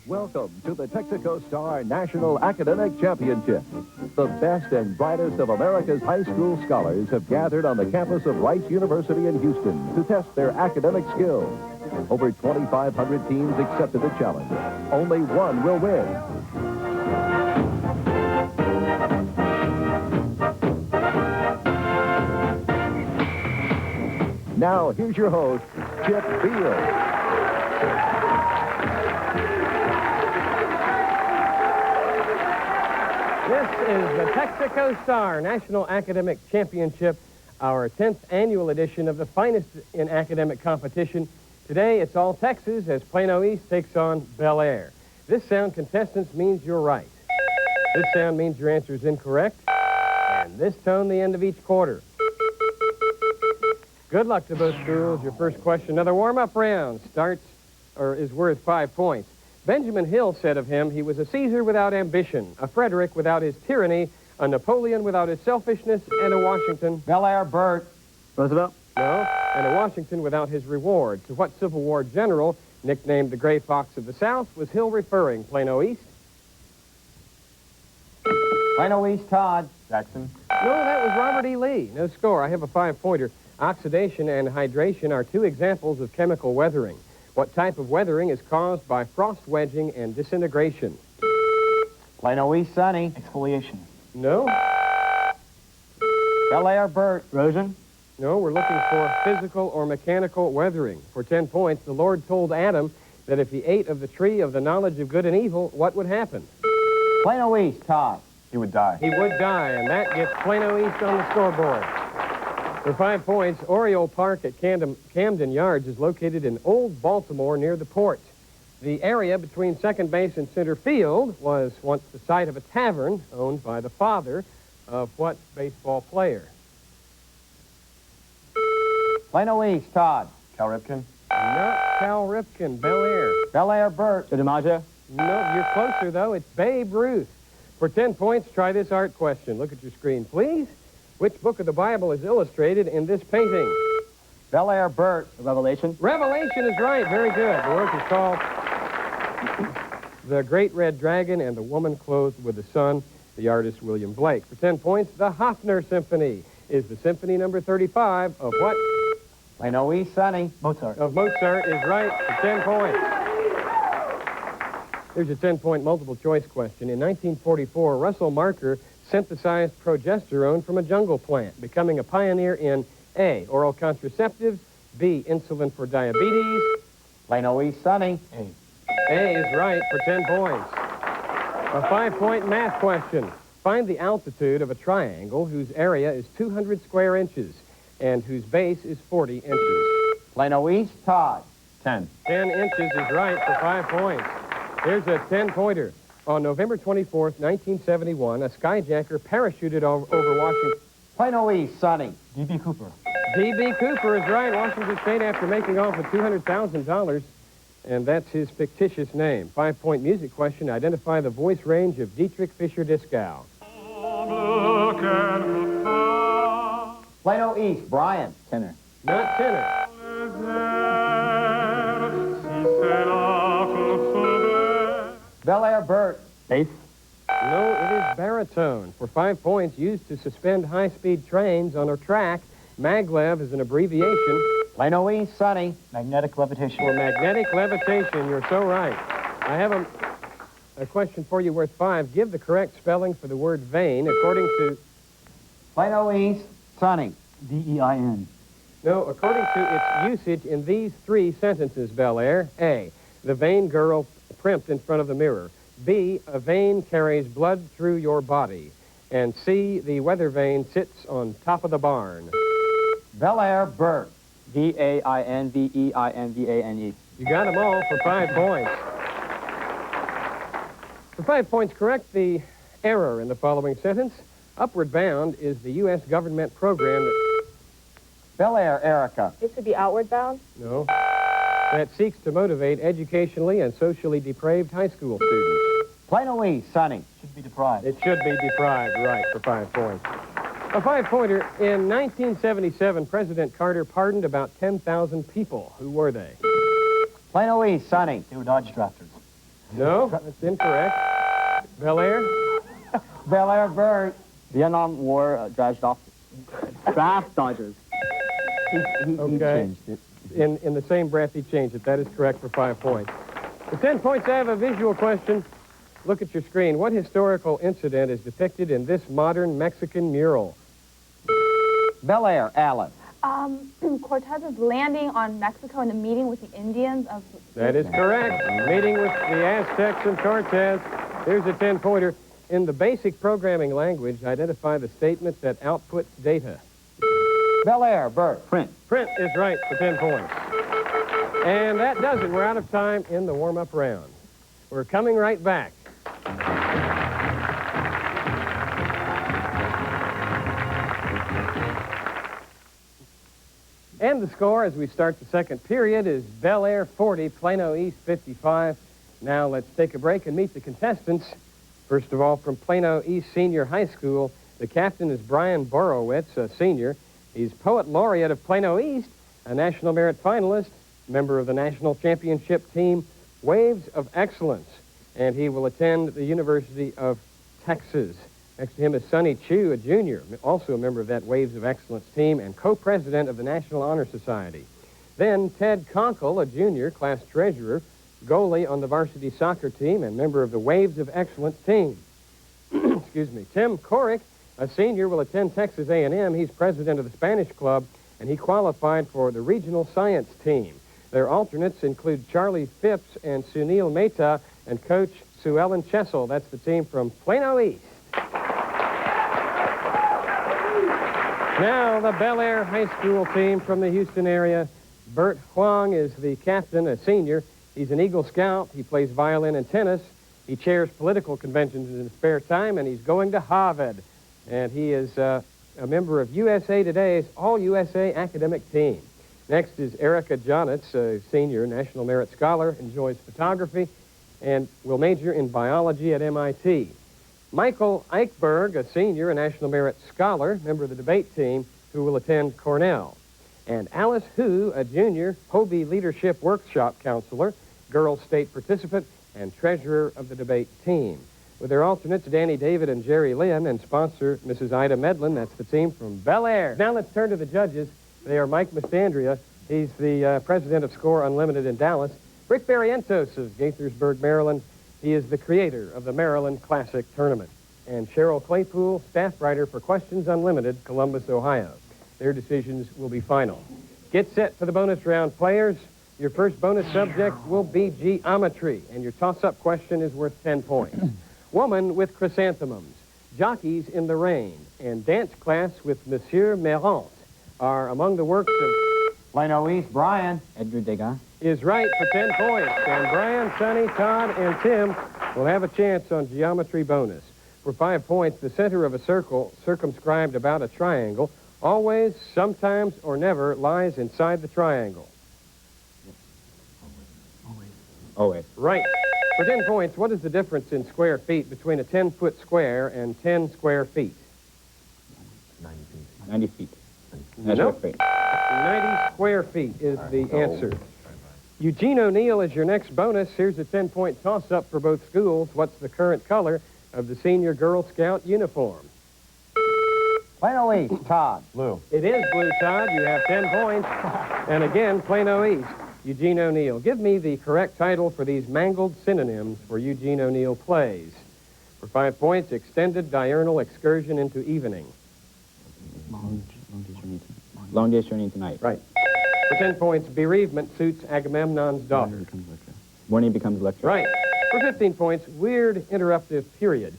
Welcome to the Texaco Star National Academic Championship. The best and brightest of America's high school scholars have gathered on the campus of Rice University in Houston to test their academic skills. Over 2,500 teams accepted the challenge. Only one will win. Now, here's your host, Chip Beal. This is the Texaco Star National Academic Championship, our 10th annual edition of the finest in academic competition. Today, it's all Texas as Plano East takes on Bellaire. This sound, contestants, means you're right. This sound means your answer is incorrect. And this tone, the end of each quarter. Good luck to both schools. Your first question, another warm-up round, is worth 5 points. Benjamin Hill said of him, he was a Caesar without ambition, a Frederick without his tyranny, a Napoleon without his selfishness, and a Washington... Bellaire, Burt. Roosevelt? No, and a Washington without his reward. To what Civil War general, nicknamed the Gray Fox of the South, was Hill referring? Plano East? Plano East, Todd. Jackson. No, that was Robert E. Lee. No score. I have a 5-pointer. Oxidation and hydration are two examples of chemical weathering. What type of weathering is caused by frost wedging and disintegration? Plano East, sunny. Exfoliation. No. Bellaire, Burt. Erosion. No, we're looking for physical or mechanical weathering. For 10 points, the Lord told Adam that if he ate of the tree of the knowledge of good and evil, what would happen? Plano East, Todd. He would die. He would die, and that gets Plano East on the scoreboard. For 5 points, Oriole Park at Camden Yards is located in Old Baltimore near the port. The area between second base and center field was once the site of a tavern owned by the father of what baseball player? Plano East, Todd. Cal Ripken. Not Cal Ripken, Bellaire. Bellaire, Burt. DiMaggio. No, you're closer, though. It's Babe Ruth. For 10 points, try this art question. Look at your screen, please. Which book of the Bible is illustrated in this painting? Bellaire, Burt. Revelation. Revelation is right. Very good. The work is called The Great Red Dragon and the Woman Clothed with the Sun. The artist, William Blake. For 10 points, the Hofner Symphony is the symphony number 35 of what? Plano East, sunny. Mozart. Of Mozart is right for 10 points. Here's a 10-point multiple choice question. In 1944, Russell Marker synthesized progesterone from a jungle plant, becoming a pioneer in A, oral contraceptives, B, insulin for diabetes. Plano East, sunny. A is right for 10 points. A 5-point math question. Find the altitude of a triangle whose area is 200 square inches and whose base is 40 inches. Plano East, Todd. 10. 10 inches is right for 5 points. Here's a 10-pointer. On November 24th, 1971, a skyjacker parachuted over Washington. Plano East, sunny. D.B. Cooper. D.B. Cooper is right. Washington State after making off with $200,000, and that's his fictitious name. 5-point music question. Identify the voice range of Dietrich Fischer-Dieskau. Plano East, Brian. Tenor. Not tenor. Bellaire, Burt. Bass. No, it is baritone. For 5 points, used to suspend high-speed trains on a track, maglev is an abbreviation. Plano East, sunny. Magnetic levitation. For magnetic levitation, you're so right. I have a question for you worth 5. Give the correct spelling for the word vein according to... Plano East, sunny. V-E-I-N. No, according to its usage in these 3 sentences, Bellaire. A, the vain girl primped in front of the mirror. B, a vein carries blood through your body. And C, the weather vane sits on top of the barn. Bellaire, Burt. V-A-I-N-V-E-I-N-V-A-N-E. You got them all for 5 points. For 5 points, correct the error in the following sentence. Upward Bound is the U.S. government program that... Bellaire, Erica. This would be Outward Bound? No. That seeks to motivate educationally and socially depraved high school students. Plano East, sunny. Should be deprived. It should be deprived, right, for 5 points. A 5-pointer. In 1977, President Carter pardoned about 10,000 people. Who were they? Plano East, sunny. They were Dodge drafters. No, that's incorrect. Bellaire? Bellaire, Bert. Vietnam War draft dodgers. He Okay. changed it. In the same breath, he changed it. That is correct for 5 points. For 10 points, I have a visual question. Look at your screen. What historical incident is depicted in this modern Mexican mural? Bellaire, Alice. Cortez's landing on Mexico and the meeting with the Indians of... That is correct. Meeting with the Aztecs and Cortez. Here's a 10-pointer. In the basic programming language, identify the statement that outputs data. Bellaire, Bert. Print. Print is right for 10 points. And that does it. We're out of time in the warm-up round. We're coming right back. And the score as we start the second period is Bellaire 40, Plano East 55. Now let's take a break and meet the contestants. First of all, from Plano East Senior High School, the captain is Brian Borowitz, a senior. He's Poet Laureate of Plano East, a National Merit Finalist, member of the National Championship team, Waves of Excellence, and he will attend the University of Texas. Next to him is Sonny Chu, a junior, also a member of that Waves of Excellence team and co-president of the National Honor Society. Then Ted Conkle, a junior, class treasurer, goalie on the varsity soccer team and member of the Waves of Excellence team. Excuse me. Tim Korick, a senior, will attend Texas A&M. He's president of the Spanish Club, and he qualified for the regional science team. Their alternates include Charlie Phipps and Sunil Mehta and coach Sue Ellen Chessel. That's the team from Plano East. Now, the Bellaire High School team from the Houston area. Bert Huang is the captain, a senior. He's an Eagle Scout. He plays violin and tennis. He chairs political conventions in his spare time, and he's going to Harvard. And he is a member of USA Today's All-USA academic team. Next is Erica Jonitz, a senior, National Merit Scholar, enjoys photography, and will major in biology at MIT. Michael Eichberg, a senior, a National Merit Scholar, member of the debate team, who will attend Cornell. And Alice Hu, a junior, Hobie Leadership Workshop counselor, girls state participant, and treasurer of the debate team. With their alternates, Danny David and Jerry Lynn, and sponsor, Mrs. Ida Medlin. That's the team from Bellaire. Now let's turn to the judges. They are Mike Mastandria. He's the president of Score Unlimited in Dallas. Rick Barrientos of Gaithersburg, Maryland. He is the creator of the Maryland Classic Tournament. And Cheryl Claypool, staff writer for Questions Unlimited, Columbus, Ohio. Their decisions will be final. Get set for the bonus round, players. Your first bonus subject will be geometry, and your toss-up question is worth 10 points. Woman with chrysanthemums, Jockeys in the Rain, and Dance Class with Monsieur Merant are among the works of... Plano East, Brian. Edgar Degas. Is right for 10 points. And Brian, Sonny, Todd, and Tim will have a chance on geometry bonus. For 5 points, the center of a circle circumscribed about a triangle always, sometimes, or never lies inside the triangle. Always. Right. For 10 points, what is the difference in square feet between a 10-foot square and 10 square feet? 90 feet. Nope. 90 square feet is the answer. Eugene O'Neill is your next bonus. Here's a 10-point toss-up for both schools. What's the current color of the senior Girl Scout uniform? Plano East, Todd. Blue. It is blue, Todd. You have 10 points. And again, Plano East, Eugene O'Neill. Give me the correct title for these mangled synonyms for Eugene O'Neill plays. For 5 points, Extended Diurnal Excursion into Evening. Long Day's Journey Tonight. Right. For 10 points, Bereavement Suits Agamemnon's Daughter. Morning Becomes Lecture. Right. For 15 points, Weird Interruptive Period.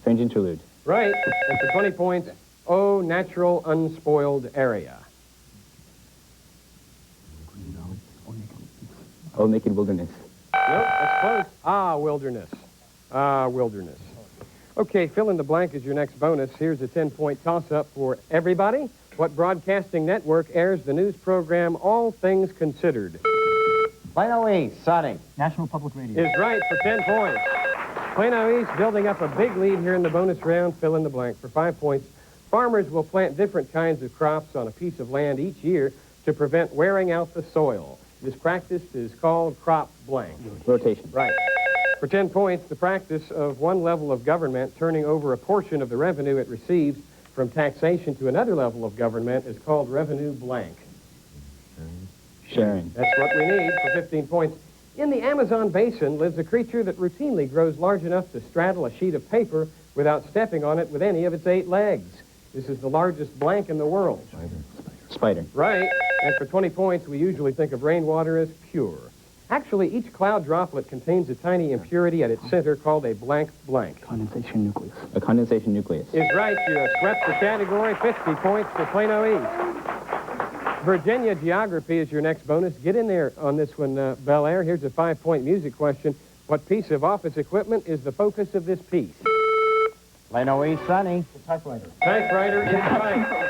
Strange Interlude. Right. And for 20 points, Oh, Natural Unspoiled Area. Old Naked Wilderness. Nope, that's close. Ah, Wilderness. Ah, Wilderness. Okay, fill in the blank is your next bonus. Here's a 10-point toss-up for everybody. What broadcasting network airs the news program All Things Considered? Plano East, Sonny. National Public Radio. Is right for 10 points. Plano East building up a big lead here in the bonus round. Fill in the blank. For 5 points, farmers will plant different kinds of crops on a piece of land each year to prevent wearing out the soil. This practice is called crop blank. Rotation. Right. For 10 points, the practice of one level of government turning over a portion of the revenue it receives from taxation to another level of government is called revenue blank. Sharing. That's what we need for 15 points. In the Amazon basin lives a creature that routinely grows large enough to straddle a sheet of paper without stepping on it with any of its 8 legs. This is the largest blank in the world. Spider. Right. And for 20 points, we usually think of rainwater as pure. Actually, each cloud droplet contains a tiny impurity at its center called a blank blank. Condensation nucleus. A condensation nucleus. Is right. You have swept the category. 50 points for Plano East. Virginia geography is your next bonus. Get in there on this one, Bellaire. Here's a 5-point music question. What piece of office equipment is the focus of this piece? Plano East, sunny. Typewriter. Typewriter is right.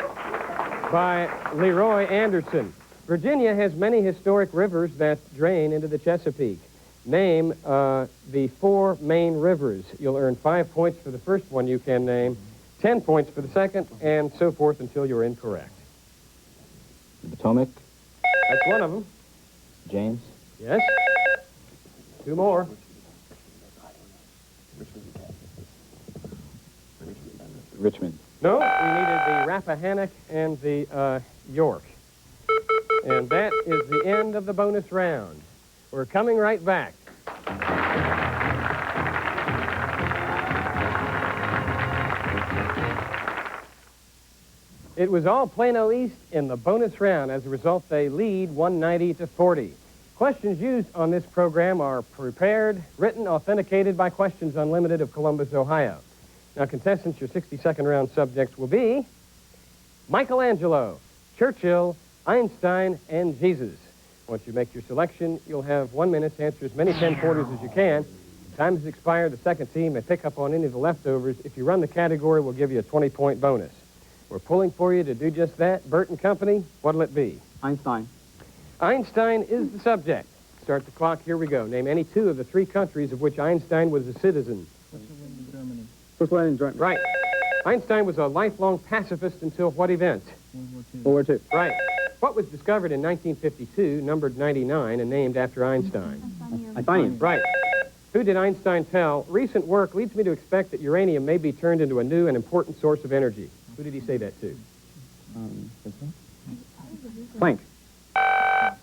By Leroy Anderson. Virginia has many historic rivers that drain into the Chesapeake. Name the 4 main rivers. You'll earn 5 points for the first one you can name, 10 points for the second, and so forth until you're incorrect. The Potomac. That's one of them. James. Yes. 2 more. Richmond. No, we needed the Rappahannock and the York. And that is the end of the bonus round. We're coming right back. It was all Plano East in the bonus round. As a result, they lead 190 to 40. Questions used on this program are prepared, written, authenticated by Questions Unlimited of Columbus, Ohio. Now, contestants, your 60-second round subjects will be Michelangelo, Churchill, Einstein, and Jesus. Once you make your selection, you'll have 1 minute to answer as many 10-pointers as you can. Time has expired. The second team may pick up on any of the leftovers. If you run the category, we'll give you a 20-point bonus. We're pulling for you to do just that. Bert and Company, what'll it be? Einstein. Einstein is the subject. Start the clock. Here we go. Name any 2 of the 3 countries of which Einstein was a citizen. Switzerland and Germany. Right. Einstein was a lifelong pacifist until what event? World War II. Right. What was discovered in 1952, numbered 99, and named after Einstein? Einstein. Right. Who did Einstein tell? Recent work leads me to expect that uranium may be turned into a new and important source of energy. Who did he say that to? Planck.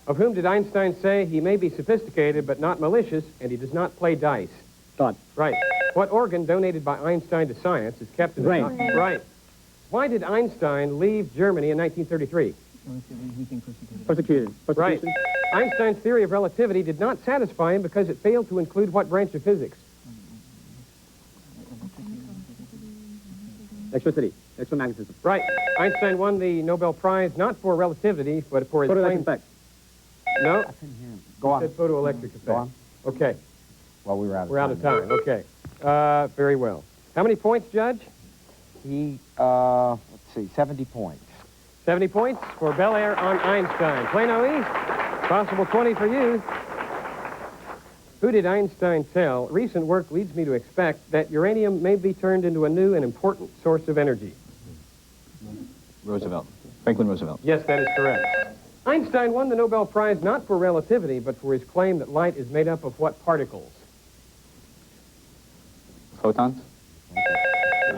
Of whom did Einstein say he may be sophisticated but not malicious, and he does not play dice? Thought. Right. What organ donated by Einstein to science is kept in the Brain. Right. Why did Einstein leave Germany in 1933? Persecuted. Right. Einstein's theory of relativity did not satisfy him because it failed to include what branch of physics? Electricity. Electromagnetism. Right. Einstein won the Nobel Prize not for relativity, but for his Photoelectric effect. No. Go on. Said photoelectric effect. Go on. Okay. Well, we're We're out of time. Okay. Very well. How many points, Judge? He, let's see, 70 points. 70 points for Bellaire on Einstein. Plano East, possible 20 for you. Who did Einstein tell? Recent work leads me to expect that uranium may be turned into a new and important source of energy. Roosevelt. Franklin Roosevelt. Yes, that is correct. Einstein won the Nobel Prize not for relativity, but for his claim that light is made up of what particles? Photons.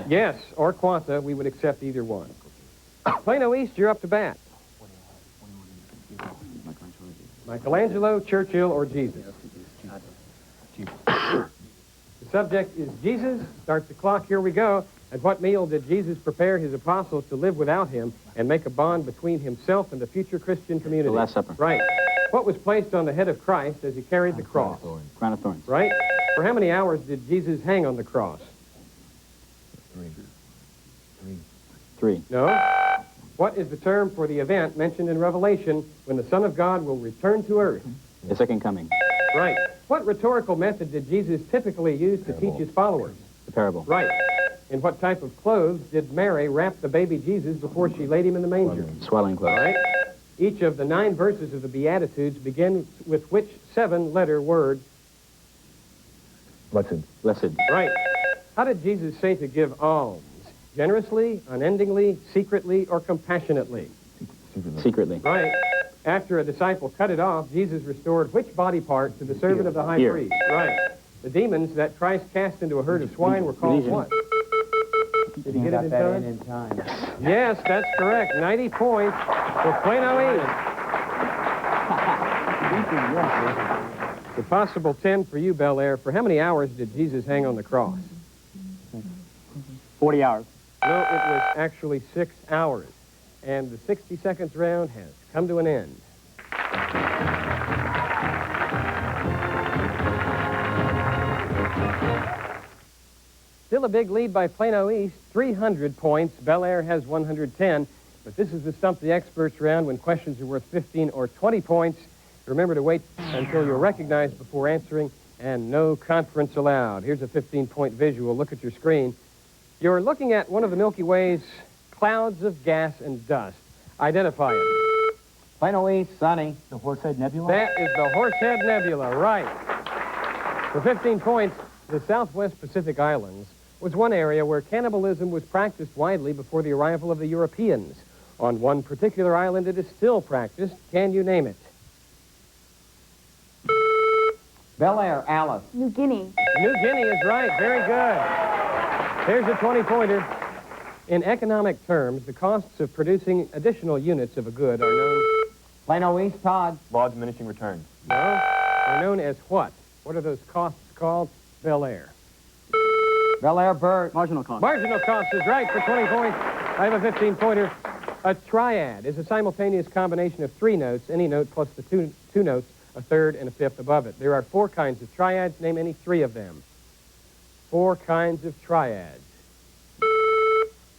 Yes, or quanta. We would accept either one. Plano East, you're up to bat. Michelangelo, Churchill, or Jesus? The subject is Jesus. Start the clock. Here we go. At what meal did Jesus prepare his apostles to live without him and make a bond between himself and the future Christian community? The Last Supper. Right. What was placed on the head of Christ as he carried the cross? Crown of Thorns. Right. For how many hours did Jesus hang on the cross? 3. No. What is the term for the event mentioned in Revelation when the Son of God will return to earth? The Second Coming. Right. What rhetorical method did Jesus typically use to teach his followers? The Parable. Right. In what type of clothes did Mary wrap the baby Jesus before she laid him in the manger? Swaddling clothes. All right. Each of the 9 verses of the Beatitudes begin with which 7-letter word? Blessed. Blessed. Right. How did Jesus say to give alms? Generously, unendingly, secretly, or compassionately? Secretly. Right. After a disciple cut it off, Jesus restored which body part to the servant of the high Ear. priest? Right. The demons that Christ cast into a herd of swine were called what? Did he get it in time? in time. Yes, that's correct. 90 points for Plano East. The possible 10 for you, Bellaire. For how many hours did Jesus hang on the cross? 40 hours. No, it was actually 6 hours. And the 60 seconds round has come to an end. Still a big lead by Plano East, 300 points. Bellaire has 110. But this is the Stump the Experts round when questions are worth 15 or 20 points. Remember to wait until you're recognized before answering, and no conference allowed. Here's a 15-point visual. Look at your screen. You're looking at one of the Milky Way's clouds of gas and dust. Identify it. Plano East, sunny. The Horsehead Nebula? That is the Horsehead Nebula, right. For 15 points, the Southwest Pacific Islands was one area where cannibalism was practiced widely before the arrival of the Europeans. On one particular island, it is still practiced. Can you name it? Bellaire, Alice. New Guinea. New Guinea is right. Very good. Here's a 20-pointer. In economic terms, the costs of producing additional units of a good are known... Plano East, Todd. Law of diminishing returns. No, are known as what? What are those costs called? Bellaire. Bellaire, Bert. Marginal cost. Marginal cost is right for 20 points. I have a 15-pointer. A triad is a simultaneous combination of 3 notes, any note plus the two notes, a third and a fifth above it. There are 4 kinds of triads. Name any 3 of them. 4 kinds of triads.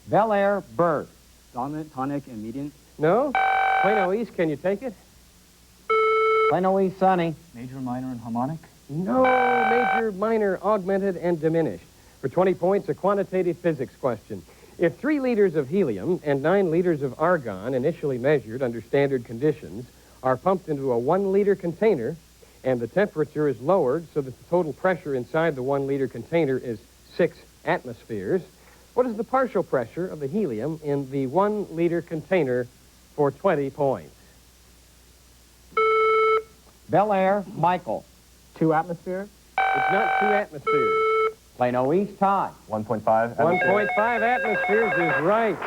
Bellaire, Bert. Dominant, tonic, and median. No? Plano East, can you take it? Plano East, sunny. Major, minor, and harmonic. No. Major, minor, augmented, and diminished. For 20 points, a quantitative physics question. If 3 liters of helium and 9 liters of argon, initially measured under standard conditions, are pumped into a 1-liter container, and the temperature is lowered so that the total pressure inside the 1-liter container is 6 atmospheres, what is the partial pressure of the helium in the 1-liter container for 20 points? Bellaire, Michael. 2 atmospheres. It's not 2 atmospheres. Plano East, Todd. 1.5. 1.5 atmospheres is right.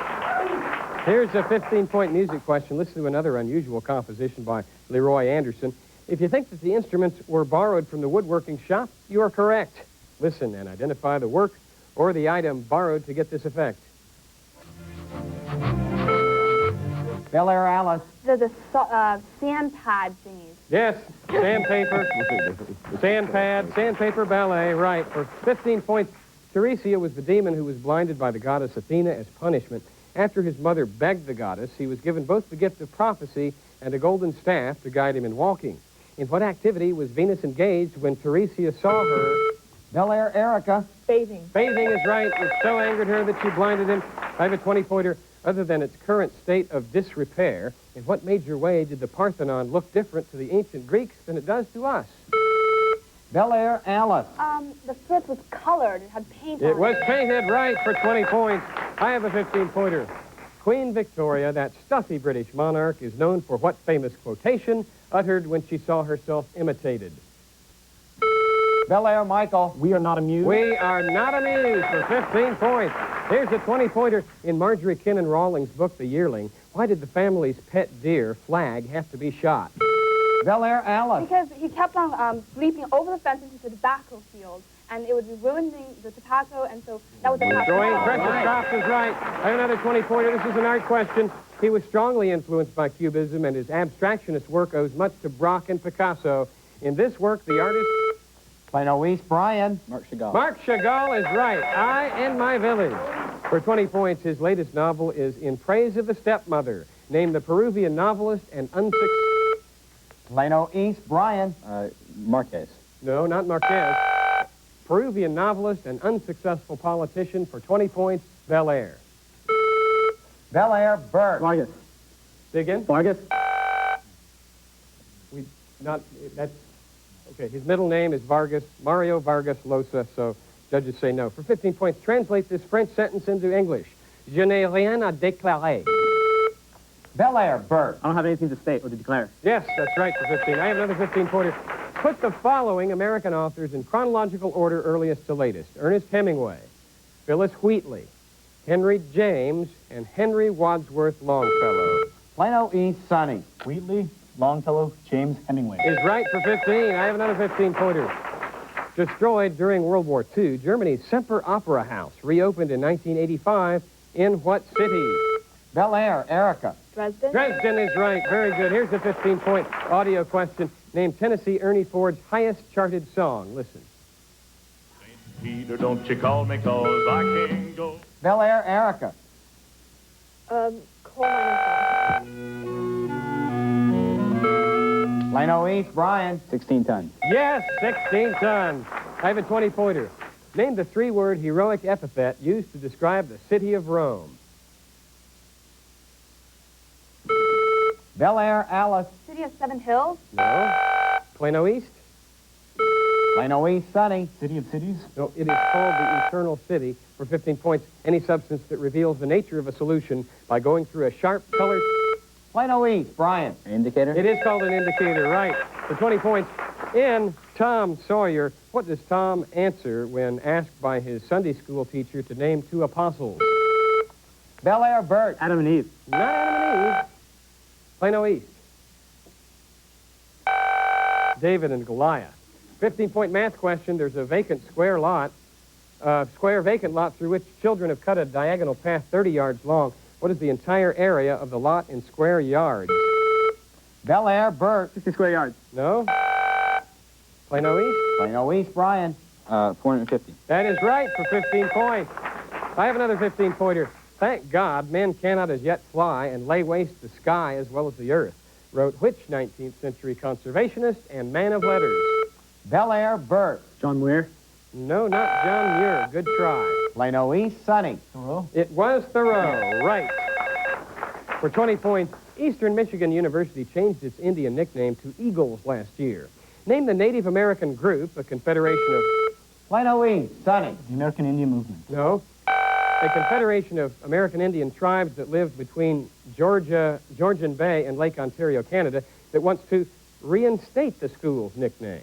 Here's a 15-point music question. Listen to another unusual composition by Leroy Anderson. If you think that the instruments were borrowed from the woodworking shop, you are correct. Listen and identify the work or the item borrowed to get this effect. Bellaire, Alice. The sand pad thingies. Yes, sandpaper, sandpaper ballet, right. For 15 points, Tiresias was the demon who was blinded by the goddess Athena as punishment. After his mother begged the goddess, he was given both the gift of prophecy and a golden staff to guide him in walking. In what activity was Venus engaged when Tiresias saw her? Bellaire, Erica. Bathing. Bathing is right. It so angered her that she blinded him. I have a 20-pointer. Other than its current state of disrepair, in what major way did the Parthenon look different to the ancient Greeks than it does to us? Bellaire, Alice. The fifth was colored. It had paint on it. It was painted right for 20 points. I have a 15-pointer. Queen Victoria, that stuffy British monarch, is known for what famous quotation uttered when she saw herself imitated? Bellaire, Michael. We are not amused. We are not amused for 15 points. Here's a 20-pointer. In Marjorie Kinnan Rawlings' book, The Yearling, why did the family's pet deer, Flag, have to be shot? Bellaire, Alice. Because he kept on leaping over the fence into the tobacco field, and it would be ruining the tobacco, and so that was the Destroying precious crops is right. I have another 20-pointer. This is an art question. He was strongly influenced by Cubism, and his abstractionist work owes much to Braque and Picasso. In this work, the artist... Plano East, Brian. Marc Chagall. Marc Chagall is right. I and My Village. For 20 points, his latest novel is In Praise of the Stepmother. Named the Peruvian novelist and unsuccessful... Plano East, Brian. Marquez. No, not Marquez. Peruvian novelist and unsuccessful politician. For 20 points, Bellaire. Bellaire, Bert. Vargas. Say again? Vargas. That's... Okay, his middle name is Vargas, Mario Vargas Llosa, so judges say no. For 15 points, translate this French sentence into English. Je n'ai rien à déclarer. Bellaire, Bert. I don't have anything to state or to declare. Yes, that's right for 15. I have another 15-pointer. Put the following American authors in chronological order, earliest to latest. Ernest Hemingway, Phyllis Wheatley, Henry James, and Henry Wadsworth Longfellow. Plano East, Sunny. Wheatley, Longfellow, James Hemingway. Is right for 15. I have another 15-pointer. Destroyed during World War II, Germany's Semper Opera House reopened in 1985 in what city? Bellaire, Erica. Dresden. Dresden is right. Very good. Here's the 15-point audio question. Name Tennessee Ernie Ford's highest charted song. Listen. Peter, don't you call me 'cause I can't go. Bellaire, Erica. Coal mining song. Plano East, Brian. 16 tons. Yes, 16 tons. I have a 20-pointer. Name the three-word heroic epithet used to describe the city of Rome. Bellaire, Alice. City of Seven Hills. No. Plano East? Plano East, Sunny. City of cities. No, it is called the Eternal City. For 15 points, any substance that reveals the nature of a solution by going through a sharp colored... Plano East, Brian. An indicator. It is called an indicator, right. For 20 points, in Tom Sawyer, what does Tom answer when asked by his Sunday school teacher to name two apostles? Bellaire, Bert. Adam and Eve. Not Adam and Eve. Plano East. David and Goliath. 15-point math question. There's a vacant square lot, square vacant lot through which children have cut a diagonal path 30 yards long. What is the entire area of the lot in square yards? Bellaire, Bert. 60 square yards. No? Plano East? Plano East, Brian. 450. That is right for 15 points. I have another 15-pointer. Thank God men cannot as yet fly and lay waste the sky as well as the earth, wrote which 19th century conservationist and man of letters? Bellaire, Bert. John Muir. No, not John Muir. Good try. Plano East, Sunny. Thoreau. It was Thoreau, right. For 20 points, Eastern Michigan University changed its Indian nickname to Eagles last year. Name the Native American group, a confederation of... Plano East, Sunny. The American Indian Movement. No. A confederation of American Indian tribes that lived between Georgian Bay and Lake Ontario, Canada, that wants to reinstate the school's nickname.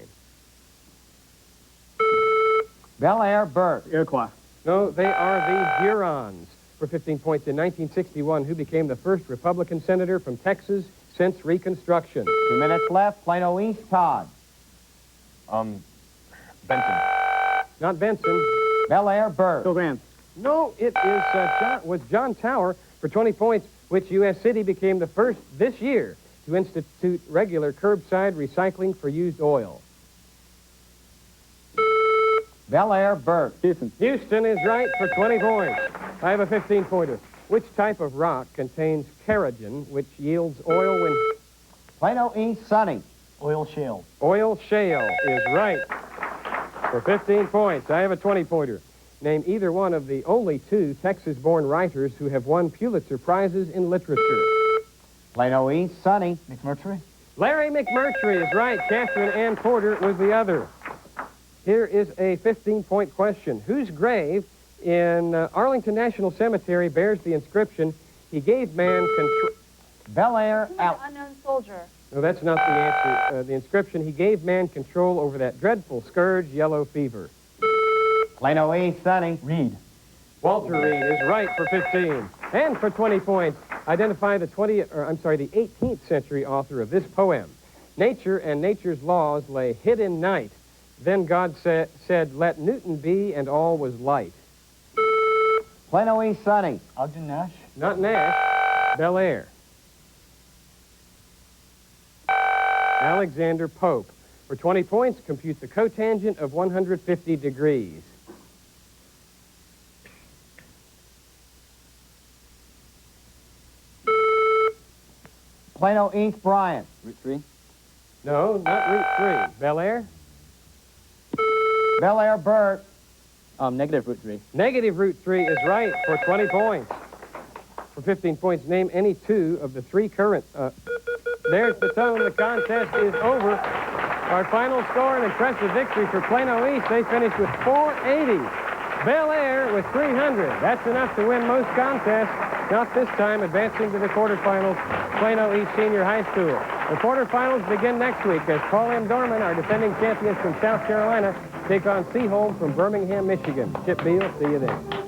Bellaire, Bert. Iroquois. No, they are the Hurons. For 15 points, in 1961, who became the first Republican senator from Texas since Reconstruction? 2 minutes left. Plano East, Todd. Benson. Not Benson. Bellaire, Bert. Bill Graham. No, it was John Tower for 20 points, which U.S. city became the first this year to institute regular curbside recycling for used oil. Bellaire, Bert. Houston. Houston is right for 20 points. I have a 15-pointer. Which type of rock contains kerogen, which yields oil when... Plano East, Sunny. Oil shale. Oil shale is right for 15 points. I have a 20-pointer. Name either one of the only two Texas-born writers who have won Pulitzer Prizes in literature. Plano East, Sunny. McMurtry. Larry McMurtry is right. Catherine Ann Porter was the other. Here is a 15-point question. Whose grave in Arlington National Cemetery bears the inscription, "He gave man control"? Bellaire, Who's Al. the unknown soldier? No, that's not the answer. The inscription, "He gave man control over that dreadful scourge, yellow fever." Plano East, Sunny. Reed. Walter Reed is right for 15. And for 20 points, identify the 18th century author of this poem. Nature and nature's laws lay hid in night. Then God said, "Let Newton be," and all was light. Plano East, Sunny. Ogden Nash. Not Nash, Bellaire. Alexander Pope. For 20 points, compute the cotangent of 150 degrees. Plano East, Brian. Route 3. No, not Route 3. Bellaire? Bellaire, Bert. Negative Route 3. Negative Route 3 is right for 20 points. For 15 points, name any two of the three current... there's the tone. The contest is over. Our final score, an impressive victory for Plano East. They finished with 480. Bellaire with 300. That's enough to win most contests. Not this time, advancing to the quarterfinals, Plano East Senior High School. The quarterfinals begin next week as Paul M. Dorman, our defending champions from South Carolina, take on Seaholm from Birmingham, Michigan. Chip Beal, see you then.